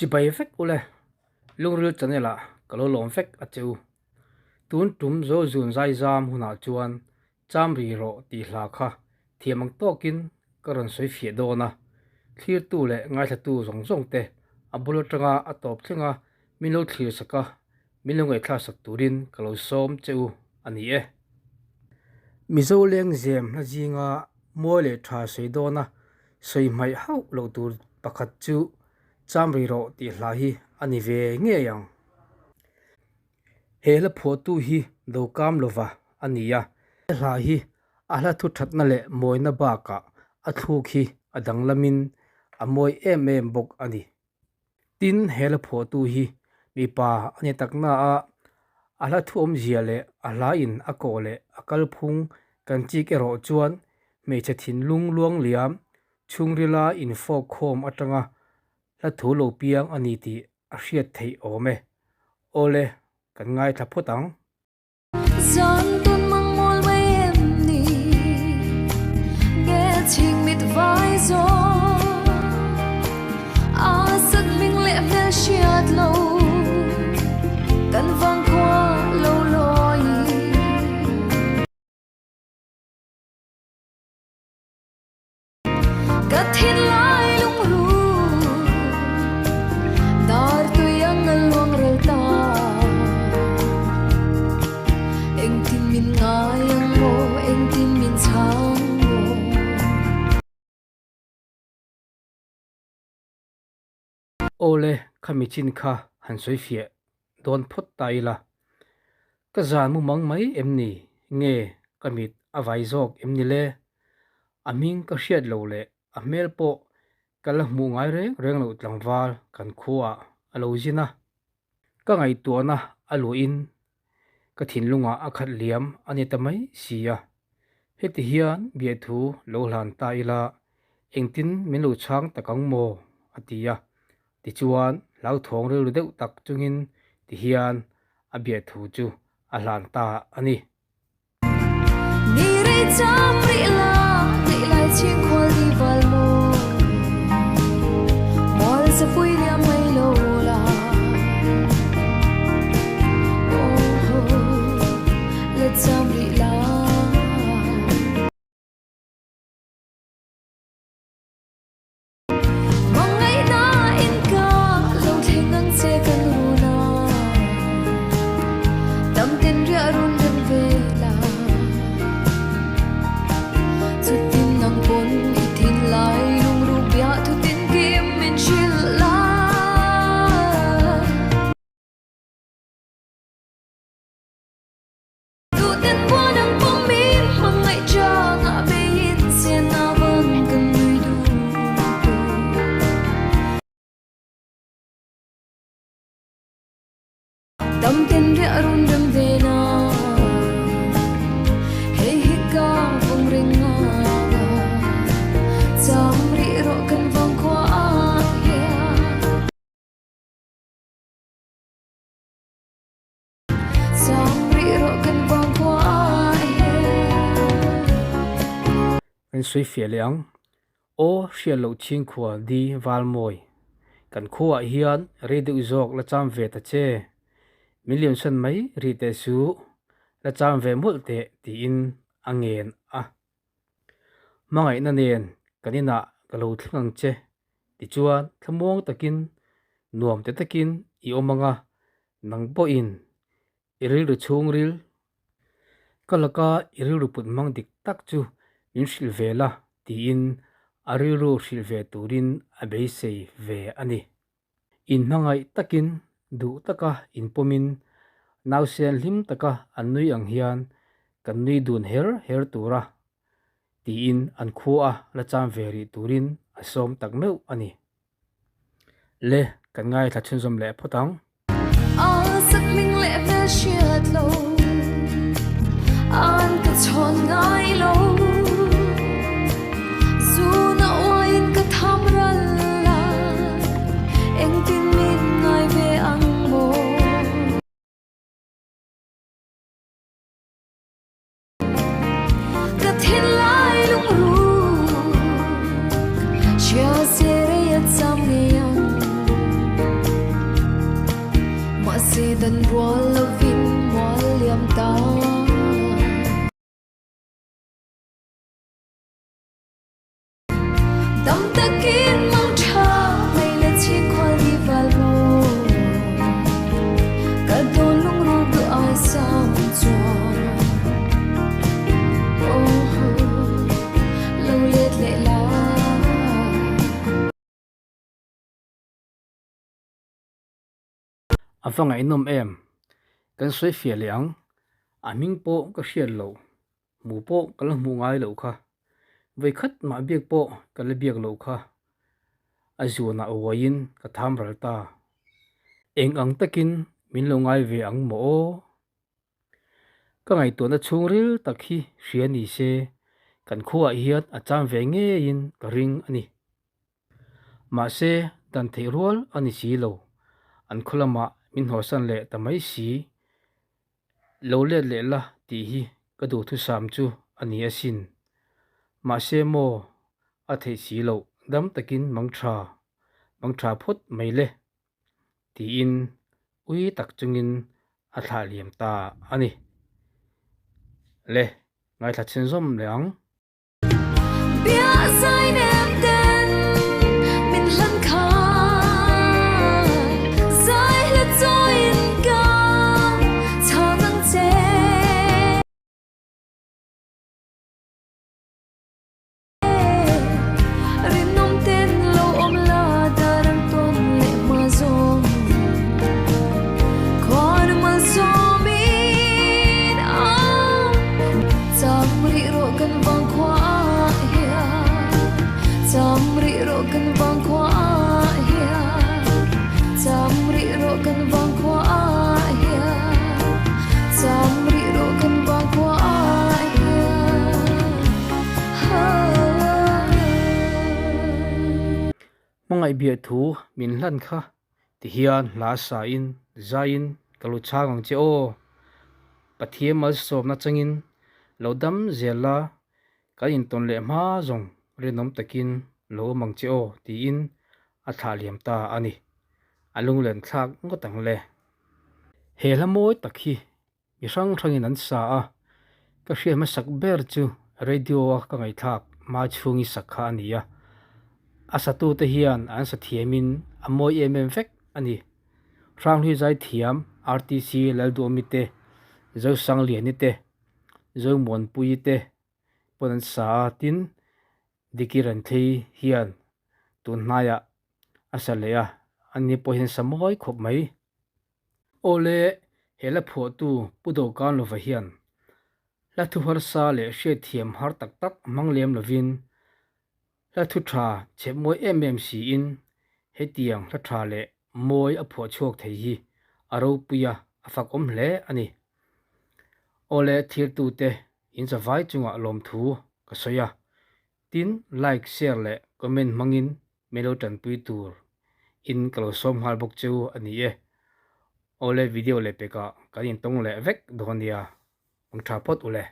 จิไปเฟกอุเลลุงเรือจันเอละกะโลลอมเฟกอจูตุนตุมโซซุนไซซามหุนาจวนจามรีโรตีลาคะเทียมังโตกินกะรันสวยเฟียโดนะคลีตูเลง่ายทะตูสงสงเตอับุลตระอตอบถึงะมิโลคลีสกะมิโลไงคลาสักตูรินกะโลซอมเจูอันนี้มิโซเลงเซมนะจิงะมัวเลทราสวยโดนะสวยไม่เฮาโลตูปะคัดจูจามรีโรตีลาฮีอันนี้เวเงียยังเฮลพอตูฮีดูกามโลวาอันนี้ยาลาฮีอาลาทุทัดนั่นแหละมวยนบากะอัทุกฮีอดังละมินอมวยเอ็มบกอันนี้ตินเฮลพอตูฮีมีป่าอันนี้ตักน่าอาลาทุอมเจียเลอาลาอินอโกเลอกัลพุงกันจิกเอโรจวนเมจถินลุงลวงเหลี่ยมชุงริลาอินโฟโคมอัตงะและถูโลเปียงอันนี้ที่อาเซียไทยโอเมโอเลกันง่ายทับพุตังจอนตุนมังมอลไว้เอ็มนี่เกทิงมิดไว้โซอาสักมิงเล็บเดชยาดโลกันฟังควาโลลอยกัดทินลายลุงรู้ดาร์ตุยังเงลวงเรตาเอ็งที่มินงายังโมเอ็งที่มินช้างโมโอเลขมิจินค่ะหันสวยเฟียโดนพุทไตละก็จานมุมังไม่เอ็มนี่เงกมิดอวัยจอกเอ็มนี่เลอามิงก็เชียดโลเลอเมลโปกันละมูงไงเรื่องเราหลังวาลกันขัวอโลจินะก็ไงตัวนะอโลอินก็ถิ่นลุงอาขัดเหลี่ยมอันนี้ทำไมเสียเฮติเฮียนเบียทูโลหลานตายละเอ็งตินเมนูช้างตะกังโมอติยาติจวนเหล่าทองเรือเดือดตักจุงินติเฮียนอเบียทูจูอาหลานตาอันนี้นี่เรื่องจำริลาที่ไล่ชิงควาลีบาลโมมอลจะปุยเรียไม่โลลาโอ้โหเรื่องจำริลาดำเต็นเรียรุนดำเวนาเฮฮิกาฟงริงงาจำริโรกันฟังควาเฮียจำริโรกันฟังควาเฮียเป็นสวยเฟียเลียงโอเชียโลชิงขัวดีวาลมอยกันขัวเฮียนเรดิอุจอกและจำเวตเจมิลลิอนสันไม่รีเตสูและจำเวมุลเตตีอินอังเงินมังไงนั่นเองกันนี่นะกะโลทึงเจติจวนขมวงตะกินนวมเตตะกินอีอมังะนังโปอินอิริลชงริลก็ละก็อิริลปุดมังดิกตักจูมินชิลเวล่าตีอินอาริโรชิลเวตูรินอเบเซเวอันนี้อินมังไงตะกินดูตะกะอินปมินนาวเซียนลิมตะกะอันนุยอังเฮียนกันนุยดูนเฮร์ตูระตีอินอันขัวละจามเวรีตูรินอสมตักเมวอันนี้เลกันง่ายทัดชุนสมเละพอตังอาสักมิงเล็บเดชยาดโลอันก็ชนง่ายโลซูน่าว่าอินก็ทำรัลลาเอ็งตินมินง่ายเวอังโมกัดทินลายลุงรู้เชื่อเสียเรียจำเงียง wall lovin wall liam ta dam takin mang tha mai le chi khwal di val mo ka don lung ru du ai sam chwa oh lo let le la afanga inom em kan soi fia liang aming po ka hriat lo mu po kala mu ngai lo kha vai khat ma biak po kala biak lo kha azuna owain ka tham ralta eng ang takin min lo ngai ve ang mo ka ngai to na chungril takhi hriani se kan khuwa hiat acham ve nge in ka ring ani ma se dan thei rol ani si lo an khulama min hosan le tamai si lo le le la ti hi ka du thu sam chu ani asin ma se mo a thei si lo dam takin mangtha phut mai le ti in ui tak chungin a thla liam ta ani le ngai thla chen zom leang bia sai nem den min lan kha sai le join ka chang che rin nom ten lo om la darang ton le ma zom kon mal zomin samri ro kan bang khwa hia samri ro kan bang khwa hia samri ro kan bang khwa hia samri ro kan bang khwa hia mangai bia thu min hlan kha ti hian la sa in zain kalu chang che o pathiam mal som na changin lodam zela ka in ton le ma zong renom takin lo mang che o ti in a tha liam ta ani alung len thak ngo tang le he lamoi takhi mi sang thangin an sa a ka hria ma sak ber chu radio ka ngai thak ma chungi sakha ania asatu te hian an sa thiamin amoi em fek ani rang hui zai thiam RTC laldu omite zo sang liani te zo mon pui te pon sa tin dikiran thei hian tun naya asalea ani po hin samoi khop mai ole hela pho tu pudo kan lo va hian la thu har sa le she thiam har tak tak manglem lovin la thu tha chemoi mmc in hetiang la tha le moi a pho chok thei hi aro puya afak om hle ani ole thir tu te in za vai chunga lom thu ka soya tin like share le comment mangin melotan pui tur in kalo som hal bok chu ani e ole video le peka kanin tong le vek donia ang tha pot ule